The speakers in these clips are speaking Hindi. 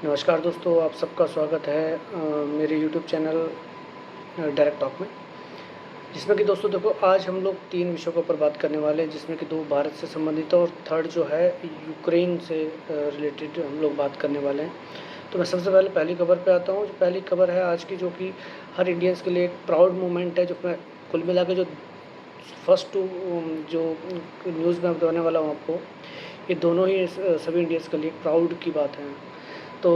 नमस्कार दोस्तों, आप सबका स्वागत है मेरे यूट्यूब चैनल डायरेक्ट टॉक में। जिसमें कि दोस्तों देखो, आज हम लोग 3 विषयों के ऊपर बात करने वाले हैं, जिसमें कि 2 भारत से संबंधित और थर्ड जो है यूक्रेन से रिलेटेड हम लोग बात करने वाले हैं। तो मैं सबसे पहले पहली खबर पे आता हूँ। जो पहली खबर है आज की, जो कि हर इंडियंस के लिए एक प्राउड मोमेंट है, जो मैं कुल मिला के जो फर्स्ट जो न्यूज़ मैं बताने वाला हूँ आपको, ये दोनों ही सभी इंडियंस के लिए प्राउड की बात है। तो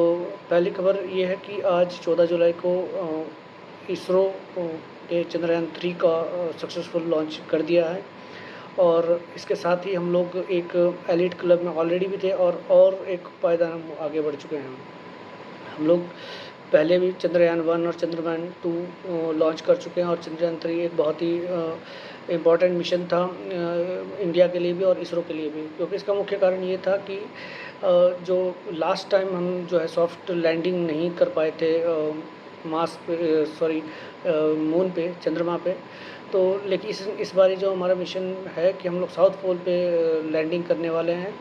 पहली खबर ये है कि आज 14 जुलाई को इसरो ने चंद्रयान-3 का सक्सेसफुल लॉन्च कर दिया है। और इसके साथ ही हम लोग एक एलीट क्लब में ऑलरेडी भी थे और एक पायदान हम आगे बढ़ चुके हैं। हम लोग पहले भी चंद्रयान-1 और चंद्रयान-2 लॉन्च कर चुके हैं, और चंद्रयान-3 एक बहुत ही इम्पॉर्टेंट मिशन था इंडिया के लिए भी और इसरो के लिए भी। क्योंकि इसका मुख्य कारण ये था कि जो लास्ट टाइम हम जो है सॉफ्ट लैंडिंग नहीं कर पाए थे मार्स पे, सॉरी मून पे, चंद्रमा पे। तो लेकिन इस बारी जो हमारा मिशन है कि हम लोग साउथ पोल पे लैंडिंग करने वाले हैं।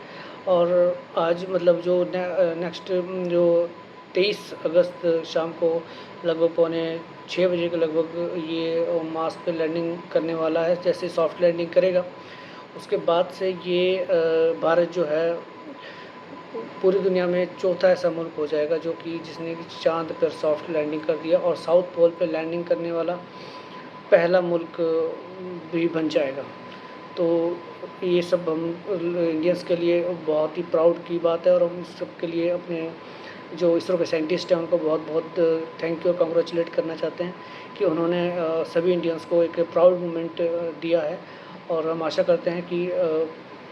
और आज मतलब जो नेक्स्ट जो 23 अगस्त शाम को लगभग पौने 6 बजे के लगभग ये मार्स पे लैंडिंग करने वाला है। जैसे सॉफ्ट लैंडिंग करेगा, उसके बाद से ये भारत जो है पूरी दुनिया में चौथा ऐसा मुल्क हो जाएगा जो कि जिसने कि चाँद पर सॉफ्ट लैंडिंग कर दिया, और साउथ पोल पे लैंडिंग करने वाला पहला मुल्क भी बन जाएगा। तो ये सब हम इंडियंस के लिए बहुत ही प्राउड की बात है, और हम सब के लिए अपने जो इसरो के साइंटिस्ट हैं उनको बहुत-बहुत थैंक यू और कांग्रेचुलेट करना चाहते हैं कि उन्होंने सभी इंडियंस को एक प्राउड मोमेंट दिया है। और हम आशा करते हैं कि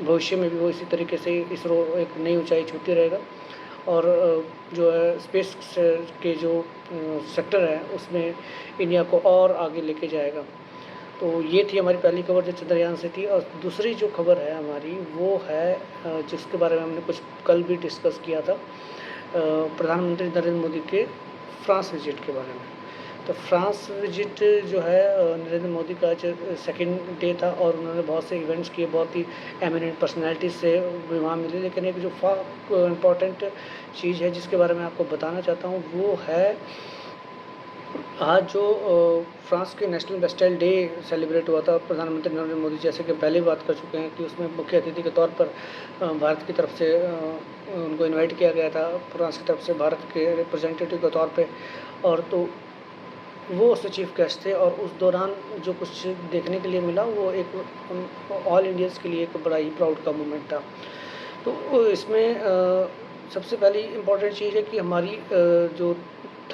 भविष्य में भी वो इसी तरीके से इसरो एक नई ऊंचाई छूते रहेगा, और जो है स्पेस के जो सेक्टर है उसमें इंडिया को और आगे लेके जाएगा। तो ये थी हमारी पहली खबर जो चंद्रयान से थी। और दूसरी जो खबर है हमारी वो है जिसके बारे में हमने कुछ कल भी डिस्कस किया था, प्रधानमंत्री नरेंद्र मोदी के फ्रांस विजिट के बारे में। तो फ्रांस विजिट जो है नरेंद्र मोदी का आज सेकंड डे था, और उन्होंने बहुत से इवेंट्स किए, बहुत ही एमिनेंट पर्सनैलिटीज़ से भी वहाँ मिले। लेकिन एक जो इम्पॉर्टेंट चीज़ है जिसके बारे में आपको बताना चाहता हूँ वो है आज जो फ्रांस के नेशनल वेस्टाइल डे सेलिब्रेट हुआ था। प्रधानमंत्री नरेंद्र मोदी जैसे कि पहले बात कर चुके हैं कि उसमें मुख्य अतिथि के तौर पर भारत की तरफ से उनको इनवाइट किया गया था, फ्रांस की तरफ से भारत के रिप्रेजेंटेटिव के तौर पे। और तो वो उससे चीफ गेस्ट थे, और उस दौरान जो कुछ देखने के लिए मिला वो एक ऑल इंडियंस के लिए एक बड़ा ही प्राउड का मोमेंट था। तो इसमें सबसे पहली इम्पॉर्टेंट चीज़ है कि हमारी जो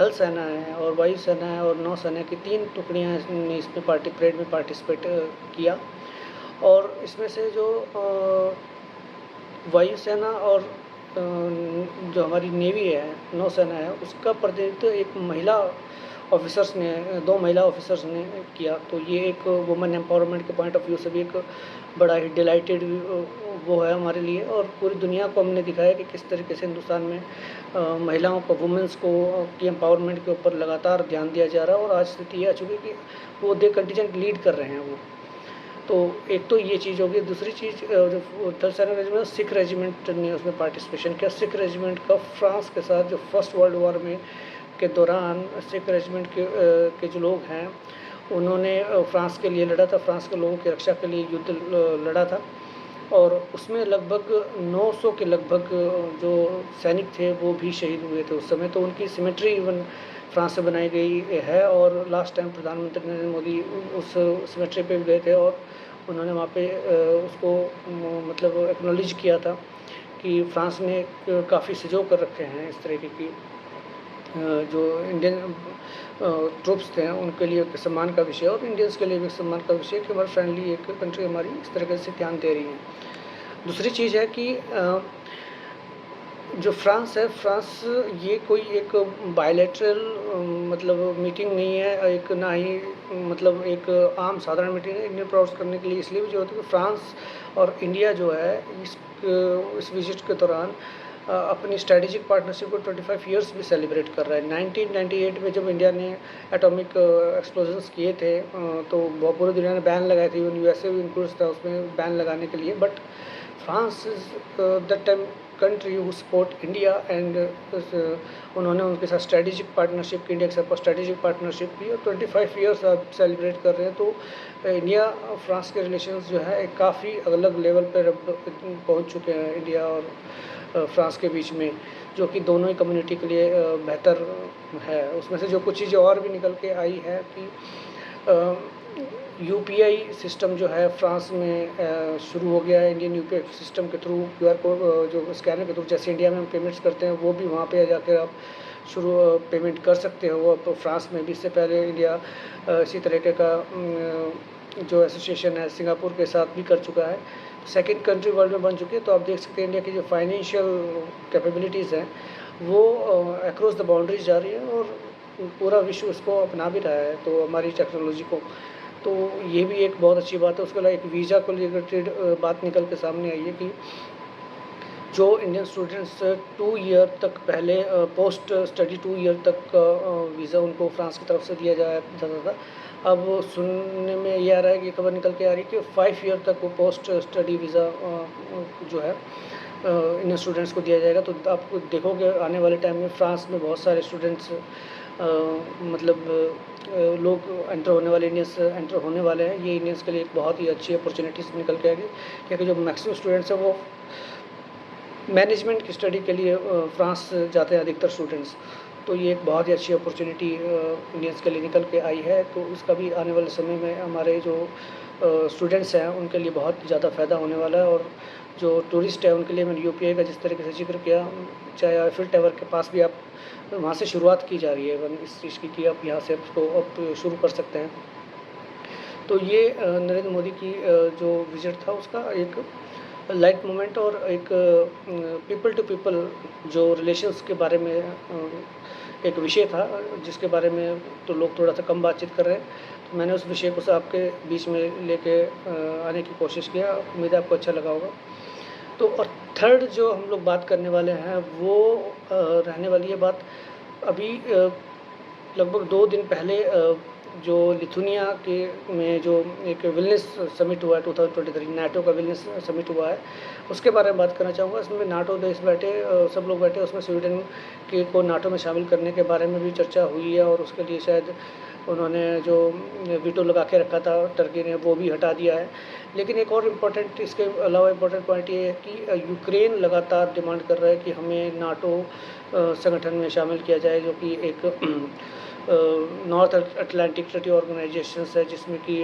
थल सेना है और वायु सेना है और नौ सेना की 3 टुकड़ियाँ ने इसमें परेड में पार्टिसिपेट किया। और इसमें से जो वायु सेना और जो हमारी नेवी है, नौसेना है, उसका प्रतिनिधित्व एक महिला ऑफिसर्स ने 2 महिला ऑफिसर्स ने किया। तो ये एक वुमेन एम्पावरमेंट के पॉइंट ऑफ व्यू से भी एक बड़ा ही डिलाइटेड वो है हमारे लिए। और पूरी दुनिया को हमने दिखाया कि किस तरीके से हिंदुस्तान में महिलाओं को, वुमेन्स को की एम्पावरमेंट के ऊपर लगातार ध्यान दिया जा रहा है। और आज स्थिति ये आ चुकी है कि वो दे कंटीजेंट लीड कर रहे हैं वो। तो एक तो ये चीज़ होगी। दूसरी चीज़ जो थल सेना रेजिमेंट, सिख रेजिमेंट ने उसमें पार्टिसिपेशन किया। सिख रेजिमेंट का फ्रांस के साथ जो फर्स्ट वर्ल्ड वॉर में के दौरान सिख रेजिमेंट के जो लोग हैं उन्होंने फ्रांस के लिए लड़ा था, फ्रांस के लोगों की रक्षा के लिए युद्ध लड़ा था। और उसमें लगभग 900 के लगभग जो सैनिक थे वो भी शहीद हुए थे उस समय। तो उनकी सिमेट्री इवन फ्रांस से बनाई गई है। और लास्ट टाइम प्रधानमंत्री नरेंद्र मोदी उस सिमेट्री पे भी गए थे, और उन्होंने वहाँ पे उसको मतलब एक्नॉलेज किया था कि फ्रांस ने काफ़ी सहयोग कर रखे हैं इस तरीके की जो इंडियन ट्रूप्स थे उनके लिए एक सम्मान का विषय, और इंडियंस के लिए भी सम्मान का विषय कि हमारी फ्रेंडली एक कंट्री हमारी इस तरीके से ध्यान दे रही है। दूसरी चीज़ है कि जो फ्रांस है, फ्रांस ये कोई एक बायलैटरल मतलब मीटिंग नहीं है, एक ना ही मतलब एक आम साधारण मीटिंग है। इंडियन प्राउड करने के लिए इसलिए भी ज़रूरत है कि फ्रांस और इंडिया जो है इस विजिट के दौरान अपनी स्ट्रेटेजिक पार्टनरशिप को 25 ईयर्स भी सेलिब्रेट कर रहा है। 1998 में जब इंडिया ने एटॉमिक एक्सप्लोजन्स किए थे तो पूरी दुनिया ने बैन लगाए थे, इवन यूएसए भी इंक्लूड था उसमें बैन लगाने के लिए। But France is that time country who support India and उन्होंने उनके साथ स्ट्रेटेजिक पार्टनरशिप की, इंडिया के साथ स्ट्रेटेजिक पार्टनरशिप की और 25 ईयर्स अब सेलिब्रेट कर रहे हैं। तो इंडिया फ्रांस के रिलेशंस जो है एक काफ़ी अलग लेवल पर अब पहुँच चुके हैं इंडिया और फ्रांस के बीच में, जो कि दोनों ही कम्युनिटी के लिए बेहतर है। उसमें से जो कुछ चीज़ें और भी निकल के आई है कि यूपीआई सिस्टम जो है फ्रांस में शुरू हो गया है। इंडियन यूपीआई सिस्टम के थ्रू क्यूआर कोड जो स्कैनर के थ्रू जैसे इंडिया में हम पेमेंट्स करते हैं, वो भी वहाँ पे जाकर आप शुरू पेमेंट कर सकते हो। अब फ्रांस में भी इससे पहले इंडिया इसी तरीके का जो एसोसिएशन है सिंगापुर के साथ भी कर चुका है, सेकंड कंट्री वर्ल्ड में बन चुकी है। तो आप देख सकते हैं इंडिया की जो फाइनेंशियल कैपेबिलिटीज़ हैं वो अक्रॉस द बाउंड्रीज जा रही है और पूरा विश्व इसको अपना भी रहा है, तो हमारी टेक्नोलॉजी को। तो ये भी एक बहुत अच्छी बात है। उसके अलावा एक वीज़ा को रिलेटेड बात निकल के सामने आई है कि जो इंडियन स्टूडेंट्स 2 ईयर तक पहले पोस्ट स्टडी 2 ईयर तक का वीज़ा उनको फ्रांस की तरफ से दिया जाता था, अब सुनने में ये आ रहा है कि खबर निकल के आ रही है कि 5 ईयर तक वो पोस्ट स्टडी वीज़ा जो है इंडियन स्टूडेंट्स को दिया जाएगा। तो आप देखोगे आने वाले टाइम में फ्रांस में बहुत सारे स्टूडेंट्स मतलब लोग एंटर होने वाले, इंडियंस एंटर होने वाले हैं। ये इंडियंस के लिए एक बहुत ही अच्छी अपॉर्चुनिटीज़ निकल के आएगी, क्योंकि जो मैक्सिमम स्टूडेंट्स हैं वो मैनेजमेंट की स्टडी के लिए फ्रांस जाते हैं अधिकतर स्टूडेंट्स। तो ये एक बहुत ही अच्छी अपॉर्चुनिटी इंडियंस के लिए निकल के आई है। तो इसका भी आने वाले समय में हमारे जो स्टूडेंट्स हैं उनके लिए बहुत ज़्यादा फ़ायदा होने वाला है। और जो टूरिस्ट है उनके लिए मैंने यूपीआई का जिस तरीके से जिक्र किया, चाहे आईफिल टावर के पास भी आप वहाँ से शुरुआत की जा रही है इस चीज़ की कि आप यहाँ से उसको अब शुरू कर सकते हैं। तो ये नरेंद्र मोदी की जो विज़िट था उसका एक लाइट मोमेंट और एक पीपल टू पीपल जो रिलेशंस के बारे में एक विषय था, जिसके बारे में तो लोग थोड़ा सा कम बातचीत कर रहे हैं। तो मैंने उस विषय को आपके बीच में लेके आने की कोशिश किया। उम्मीद है आपको अच्छा लगा होगा। तो और थर्ड जो हम लोग बात करने वाले हैं वो रहने वाली है बात अभी लगभग 2 दिन पहले जो लिथुनिया के में जो एक विलनेस समिट हुआ है 2023, नाटो का विलनेस समिट हुआ है, उसके बारे में बात करना चाहूँगा। इसमें नाटो देश बैठे सब लोग बैठे, उसमें स्वीडन के को नाटो में शामिल करने के बारे में भी चर्चा हुई है और उसके लिए शायद उन्होंने जो वीटो लगा के रखा था टर्की ने, वो भी हटा दिया है। लेकिन एक और इम्पोर्टेंट इसके अलावा इम्पोर्टेंट पॉइंट ये है कि यूक्रेन लगातार डिमांड कर रहा है कि हमें नाटो संगठन में शामिल किया जाए, जो कि एक नॉर्थ अटलांटिक ट्रीटी ऑर्गेनाइजेशन है, जिसमें कि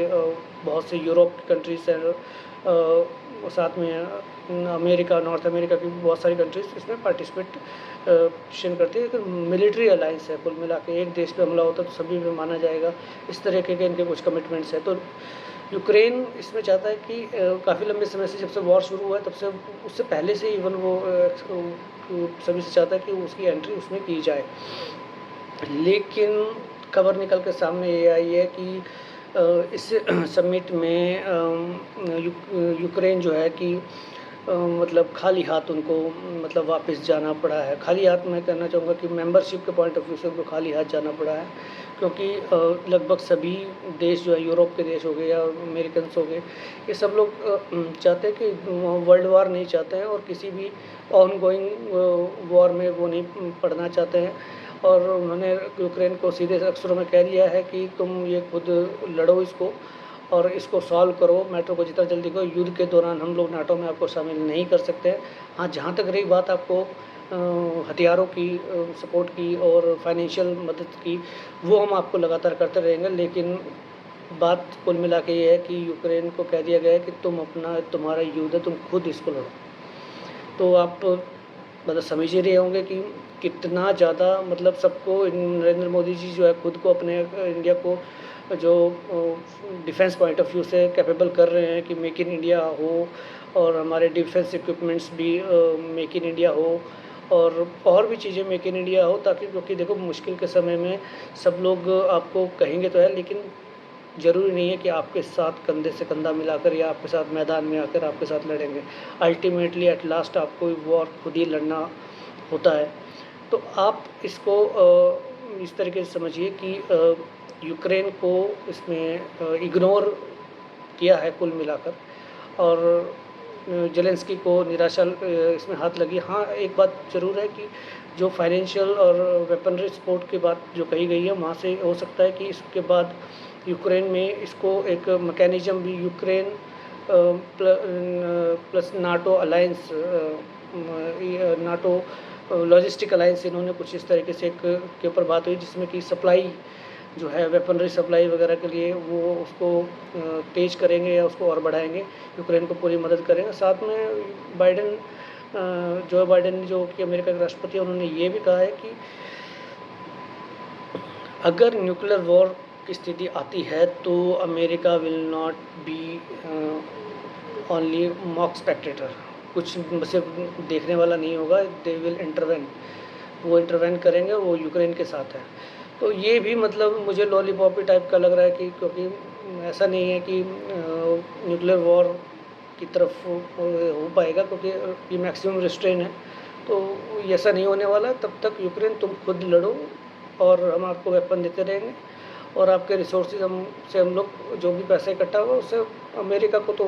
बहुत से यूरोप की कंट्रीज़ हैं, साथ में अमेरिका, नॉर्थ अमेरिका की बहुत सारी कंट्रीज़ इसमें पार्टिसिपेशन करती है। लेकिन मिलिट्री अलाइंस है, कुल मिला के एक देश पे हमला होता है तो सभी में माना जाएगा, इस तरह के इनके कुछ कमिटमेंट्स हैं। तो यूक्रेन इसमें चाहता है कि काफ़ी लंबे समय से, जब से वॉर शुरू हुआ है तब से, उससे पहले से इवन वो सभी से चाहता है कि उसकी एंट्री उसमें की जाए। लेकिन खबर निकल के सामने ये आई है कि इस समिट में यूक्रेन जो है कि मतलब खाली हाथ उनको मतलब वापस जाना पड़ा है। खाली हाथ मैं कहना चाहूँगा कि मेंबरशिप के पॉइंट ऑफ व्यू से उनको खाली हाथ जाना पड़ा है, क्योंकि लगभग सभी देश जो है, यूरोप के देश हो गए या अमेरिकन्स हो गए, ये सब लोग चाहते हैं कि वर्ल्ड वार नहीं चाहते हैं और किसी भी ऑन गोइंग वॉर में वो नहीं पड़ना चाहते हैं। और उन्होंने यूक्रेन को सीधे अक्षरों में कह दिया है कि तुम ये खुद लड़ो इसको और इसको सॉल्व करो, मैटर को जितना जल्दी करो। युद्ध के दौरान हम लोग नाटो में आपको शामिल नहीं कर सकते हैं। हाँ, जहाँ तक रही बात आपको हथियारों की सपोर्ट की और फाइनेंशियल मदद की, वो हम आपको लगातार करते रहेंगे। लेकिन बात कुल मिला के ये है कि यूक्रेन को कह दिया गया है कि तुम्हारा युद्ध है, तुम खुद इसको लड़ो। तो आप मतलब समझ ही रहे होंगे कि कितना ज़्यादा मतलब सबको नरेंद्र मोदी जी जो है खुद को अपने इंडिया को जो डिफेंस पॉइंट ऑफ व्यू से कैपेबल कर रहे हैं कि मेक इन इंडिया हो और हमारे डिफेंस इक्विपमेंट्स भी मेक इन इंडिया हो और भी चीज़ें मेक इन इंडिया हो, ताकि क्योंकि देखो मुश्किल के समय में सब लोग आपको कहेंगे तो है, लेकिन ज़रूरी नहीं है कि आपके साथ कंधे से कंधा मिलाकर या आपके साथ मैदान में आकर आपके साथ लड़ेंगे। अल्टीमेटली एट लास्ट आपको वॉर खुद ही लड़ना होता है। तो आप इसको इस तरीके से समझिए कि यूक्रेन को इसमें इग्नोर किया है कुल मिलाकर, और ज़ेलेंस्की को निराशा इसमें हाथ लगी। हाँ, एक बात ज़रूर है कि जो फाइनेंशियल और वेपनरी सपोर्ट की बात जो कही गई है, वहाँ से हो सकता है कि इसके बाद यूक्रेन में इसको एक मैकेनिज़्म भी Ukraine plus NATO alliance NATO logistic alliance, इन्होंने कुछ इस तरीके से एक के ऊपर बात हुई, जिसमें कि सप्लाई जो है वेपनरी सप्लाई वगैरह के लिए वो उसको तेज़ करेंगे या उसको और बढ़ाएंगे, यूक्रेन को पूरी मदद करेंगे। साथ में बाइडेन जो बाइडेन जो कि अमेरिका के राष्ट्रपति हैं, उन्होंने ये भी कहा है कि अगर न्यूक्लियर वॉर की स्थिति आती है तो America will not be only mock Spectator, कुछ सिर्फ देखने वाला नहीं होगा, दे विल इंटरवेन, वो इंटरवेन करेंगे, वो यूक्रेन के साथ है। तो ये भी मतलब मुझे लॉलीपॉपी टाइप का लग रहा है कि क्योंकि ऐसा नहीं है कि न्यूक्लियर वॉर की तरफ हो पाएगा, क्योंकि ये मैक्सिमम रिस्ट्रेन है। तो ऐसा नहीं होने वाला। तब तक यूक्रेन तुम खुद लड़ो और हम आपको वेपन देते रहेंगे, और आपके रिसोर्सेज हम लोग जो भी पैसा इकट्ठा होगा उससे अमेरिका को तो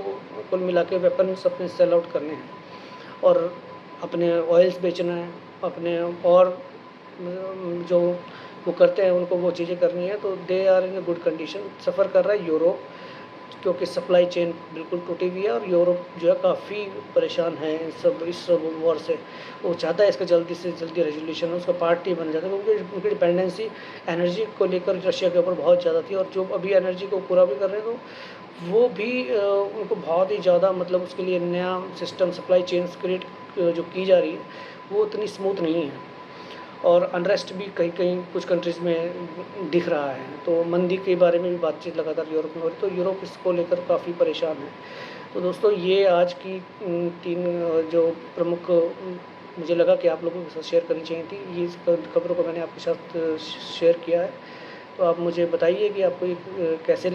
कुल मिला के वेपन्स अपने सेल आउट करने हैं और अपने ऑयल्स बेचना है, अपने और जो वो करते हैं उनको वो चीज़ें करनी है। तो they are in a good condition. सफ़र कर रहा है यूरोप, क्योंकि सप्लाई चेन बिल्कुल टूटी हुई है और यूरोप जो है काफ़ी परेशान है इस सब वॉर से। वो चाहता है इसका जल्दी से जल्दी रेजोल्यूशन हो, उसका पार्टी बन जाता है, क्योंकि उनकी डिपेंडेंसी एनर्जी को लेकर रशिया के ऊपर बहुत ज़्यादा थी, और जो अभी एनर्जी को पूरा भी कर रहे हैं तो वो भी उनको बहुत ही ज़्यादा मतलब उसके लिए नया सिस्टम सप्लाई चेन्स क्रिएट जो की जा रही है वो उतनी स्मूथ नहीं है, और अनरेस्ट भी कहीं कहीं कुछ कंट्रीज़ में दिख रहा है। तो मंदी के बारे में भी बातचीत लगातार यूरोप में हो रही, तो यूरोप इसको लेकर काफ़ी परेशान है। तो दोस्तों, ये आज की 3 जो प्रमुख मुझे लगा कि आप लोगों के साथ शेयर करनी चाहिए थी, ये खबरों को मैंने आपके साथ शेयर किया है। तो आप मुझे बताइए कि आपको ये कैसे